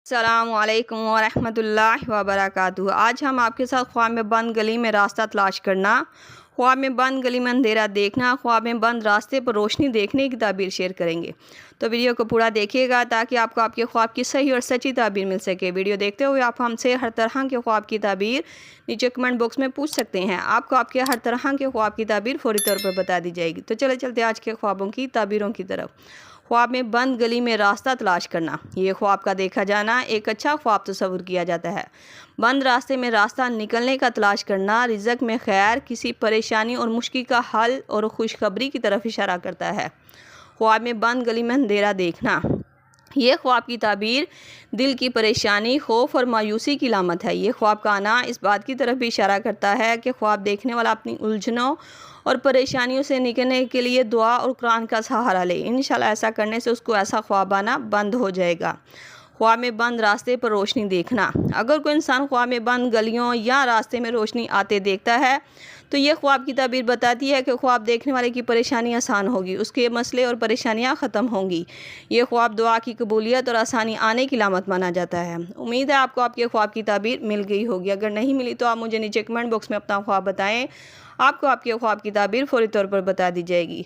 السلام علیکم ورحمۃ اللہ وبرکاتہ۔ آج ہم آپ کے ساتھ خواب میں بند گلی میں راستہ تلاش کرنا، خواب میں بند گلی میں اندھیرا دیکھنا، خواب میں بند راستے پر روشنی دیکھنے کی تعبیر شیئر کریں گے۔ تو ویڈیو کو پورا دیکھیے گا تاکہ آپ کو آپ کے خواب کی صحیح اور سچی تعبیر مل سکے۔ ویڈیو دیکھتے ہوئے آپ ہم سے ہر طرح کے خواب کی تعبیر نیچے کمنٹ باکس میں پوچھ سکتے ہیں۔ آپ کو آپ کے ہر طرح کے خواب کی تعبیر فوری طور پر بتا دی جائے گی۔ تو چلتے آج کے خوابوں کی تعبیروں کی طرف۔ خواب میں بند گلی میں راستہ تلاش کرنا، یہ خواب کا دیکھا جانا ایک اچھا خواب تصور کیا جاتا ہے۔ بند راستے میں راستہ نکلنے کا تلاش کرنا رزق میں خیر، کسی پریشانی اور مشکل کا حل اور خوشخبری کی طرف اشارہ کرتا ہے۔ خواب میں بند گلی میں اندھیرا دیکھنا، یہ خواب کی تعبیر دل کی پریشانی، خوف اور مایوسی کی علامت ہے۔ یہ خواب کا آنا اس بات کی طرف بھی اشارہ کرتا ہے کہ خواب دیکھنے والا اپنی الجھنوں اور پریشانیوں سے نکلنے کے لیے دعا اور قرآن کا سہارا لے۔ انشاءاللہ ایسا کرنے سے اس کو ایسا خواب آنا بند ہو جائے گا۔ خواب میں بند راستے پر روشنی دیکھنا، اگر کوئی انسان خواب میں بند گلیوں یا راستے میں روشنی آتے دیکھتا ہے تو یہ خواب کی تعبیر بتاتی ہے کہ خواب دیکھنے والے کی پریشانی آسان ہوگی، اس کے مسئلے اور پریشانیاں ختم ہوں گی۔ یہ خواب دعا کی قبولیت اور آسانی آنے کی علامت مانا جاتا ہے۔ امید ہے آپ کو آپ کے خواب کی تعبیر مل گئی ہوگی۔ اگر نہیں ملی تو آپ مجھے نیچے کمنٹ باکس میں اپنا خواب بتائیں، آپ کو آپ کے خواب کی تعبیر فوری طور پر بتا دی جائے گی۔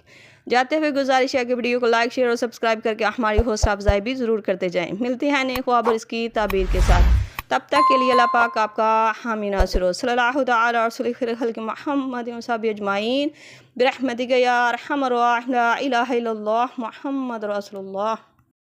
جاتے ہوئے گزارش ہے کہ ویڈیو کو لائک، شیئر اور سبسکرائب کر کے ہماری حوصلہ افزائی بھی ضرور کرتے جائیں۔ ملتے ہیں نئے خواب اور اس کی تعبیر کے ساتھ، تب تک کے لیے اللہ پاک آپ کا حامی ناصر ہو۔ صلی اللہ تعالی رسول خیر خلق محمد و صحابہ اجمعین برحمتک یا ارحم الراحمین، لا الہ الا اللہ محمد رسول اللہ۔